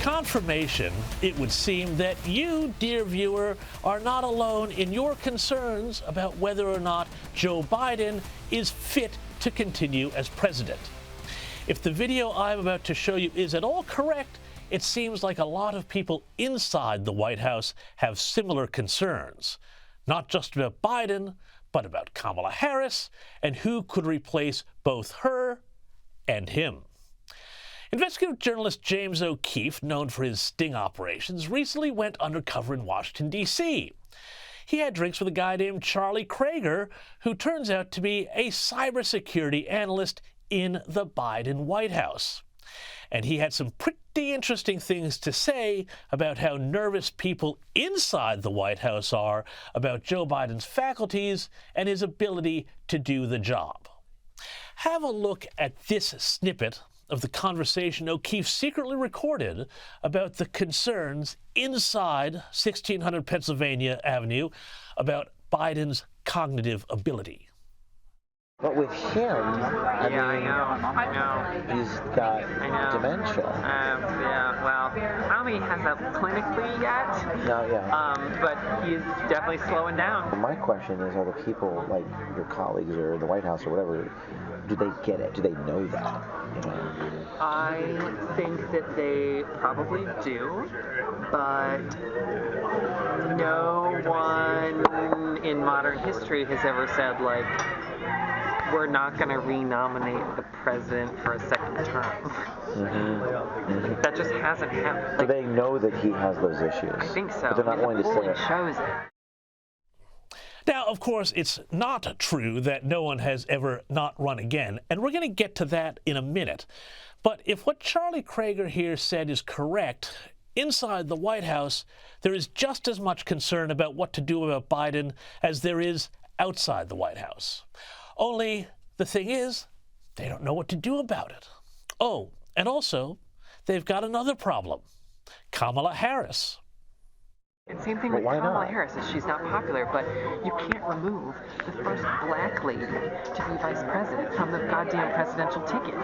confirmation, it would seem that you, dear viewer, are not alone in your concerns about whether or not Joe Biden is fit to continue as president. If the video I'm about to show you is at all correct, it seems like a lot of people inside the White House have similar concerns, not just about Biden, but about Kamala Harris and who could replace both her and him. Investigative journalist James O'Keefe, known for his sting operations, recently went undercover in Washington, D.C. He had drinks with a guy named Charlie Kraiger, who turns out to be a cybersecurity analyst in the Biden White House. And he had some pretty interesting things to say about how nervous people inside the White House are about Joe Biden's faculties and his ability to do the job. Have a look at this snippet of the conversation O'Keefe secretly recorded about the concerns inside 1600 Pennsylvania Avenue about Biden's cognitive ability. But with him, I know. He's got dementia. Yeah, well, I don't think he has that clinically yet. No, yeah. But he's definitely slowing down. My question is, are the people, like your colleagues or the White House or whatever, do they get it? Do they know that? You know? I think that they probably do, but no one in modern history has ever said, like, we're not going to renominate the president for a second term. That just hasn't happened. Do they know that he has those issues? I think so. But they're not willing to say it. Shows it. Now, of course, it's not true that no one has ever not run again, and we're going to get to that in a minute. But if what Charlie Kraiger here said is correct, inside the White House, there is just as much concern about what to do about Biden as there is outside the White House. Only the thing is, they don't know what to do about it. Oh, and also, they've got another problem. Kamala Harris. Same thing with Kamala Harris, is she's not popular, but you can't remove the first black lady to be vice president from the goddamn presidential ticket.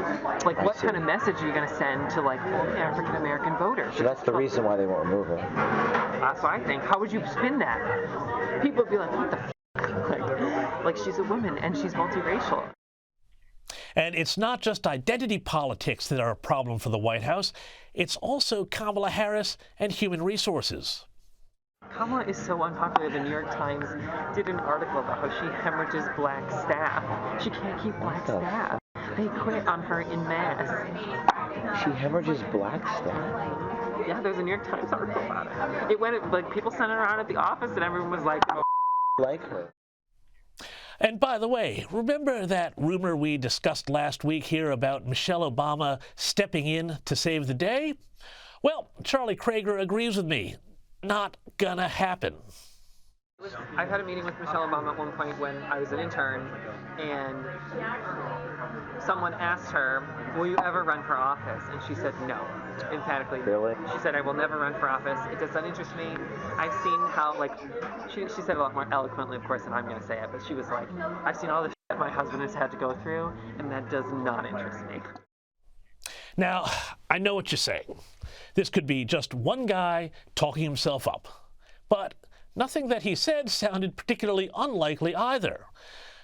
Like, what kind of message are you going to send to, like, all the African-American voters? So that's the reason why they won't remove her. That's what I think. How would you spin that? People would be like, what the f***? Like she's a woman and she's multiracial. And it's not just identity politics that are a problem for the White House. It's also Kamala Harris and human resources. Kamala is so unpopular. The New York Times did an article about how she hemorrhages black staff. She can't keep black staff. They quit on her en masse. She hemorrhages black staff? Yeah, there's a New York Times article about it. It went, like, people sent it around at the office and everyone was like, oh, like her. And by the way, remember that rumor we discussed last week here about Michelle Obama stepping in to save the day? Well, Charlie Kraiger agrees with me. Not gonna happen. I've had a meeting with Michelle Obama at one point when I was an intern, and someone asked her, will you ever run for office? And she said no, emphatically. Really? She said, I will never run for office. It does not interest me. I've seen how, like, she said it a lot more eloquently, of course, than I'm going to say it, but she was like, I've seen all the shit my husband has had to go through, and that does not interest me. Now, I know what you're saying. This could be just one guy talking himself up. But nothing that he said sounded particularly unlikely either.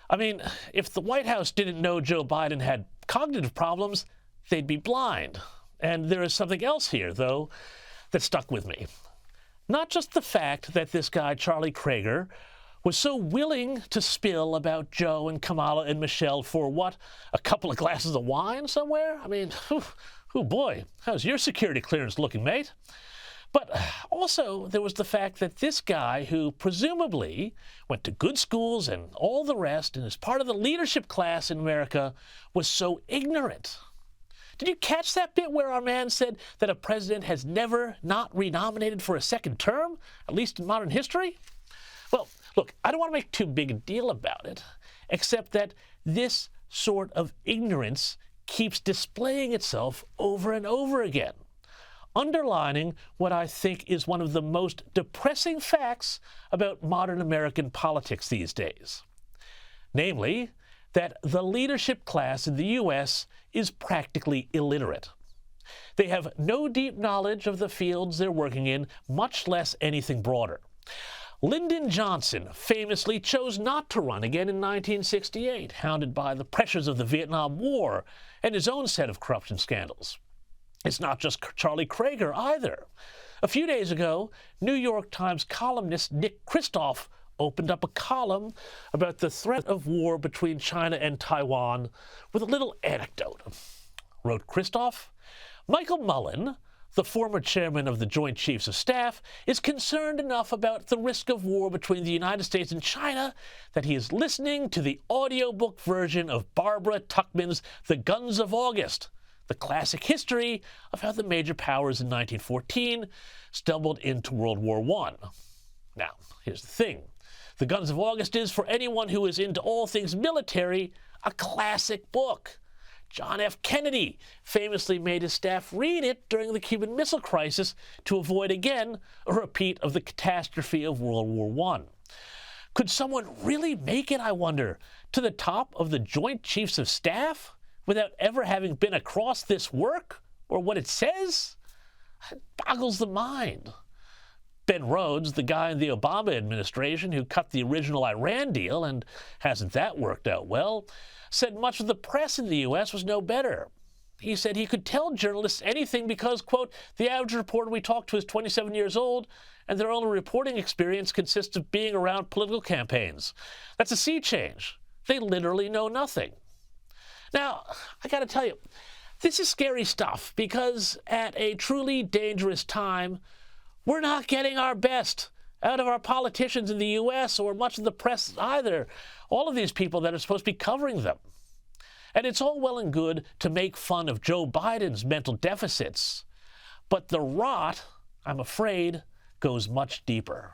I mean, if the White House didn't know Joe Biden had cognitive problems, they'd be blind. And there is something else here, though, that stuck with me. Not just the fact that this guy, Charlie Kraiger, was so willing to spill about Joe and Kamala and Michelle for, what, a couple of glasses of wine somewhere? I mean, oh boy, how's your security clearance looking, mate? But also, there was the fact that this guy, who presumably went to good schools and all the rest and is part of the leadership class in America, was so ignorant. Did you catch that bit where our man said that a president has never not renominated for a second term, at least in modern history? Well, look, I don't want to make too big a deal about it, except that this sort of ignorance keeps displaying itself over and over again, underlining what I think is one of the most depressing facts about modern American politics these days. Namely, that the leadership class in the U.S. is practically illiterate. They have no deep knowledge of the fields they're working in, much less anything broader. Lyndon Johnson famously chose not to run again in 1968, hounded by the pressures of the Vietnam War and his own set of corruption scandals. It's not just Charlie Kraiger either. A few days ago, New York Times columnist Nick Kristof opened up a column about the threat of war between China and Taiwan with a little anecdote. Wrote Kristof, Michael Mullen, the former chairman of the Joint Chiefs of Staff, is concerned enough about the risk of war between the United States and China that he is listening to the audiobook version of Barbara Tuchman's The Guns of August, the classic history of how the major powers in 1914 stumbled into World War I. Now, here's the thing. The Guns of August is, for anyone who is into all things military, a classic book. John F. Kennedy famously made his staff read it during the Cuban Missile Crisis to avoid again a repeat of the catastrophe of World War I. Could someone really make it, I wonder, to the top of the Joint Chiefs of Staff without ever having been across this work or what it says? It boggles the mind. Ben Rhodes, the guy in the Obama administration who cut the original Iran deal, and hasn't that worked out well, said much of the press in the U.S. was no better. He said he could tell journalists anything because, quote, the average reporter we talk to is 27 years old, and their only reporting experience consists of being around political campaigns. That's a sea change. They literally know nothing. Now, I got to tell you, this is scary stuff because at a truly dangerous time, we're not getting our best out of our politicians in the U.S. or much of the press either. All of these people that are supposed to be covering them. And it's all well and good to make fun of Joe Biden's mental deficits, but the rot, I'm afraid, goes much deeper.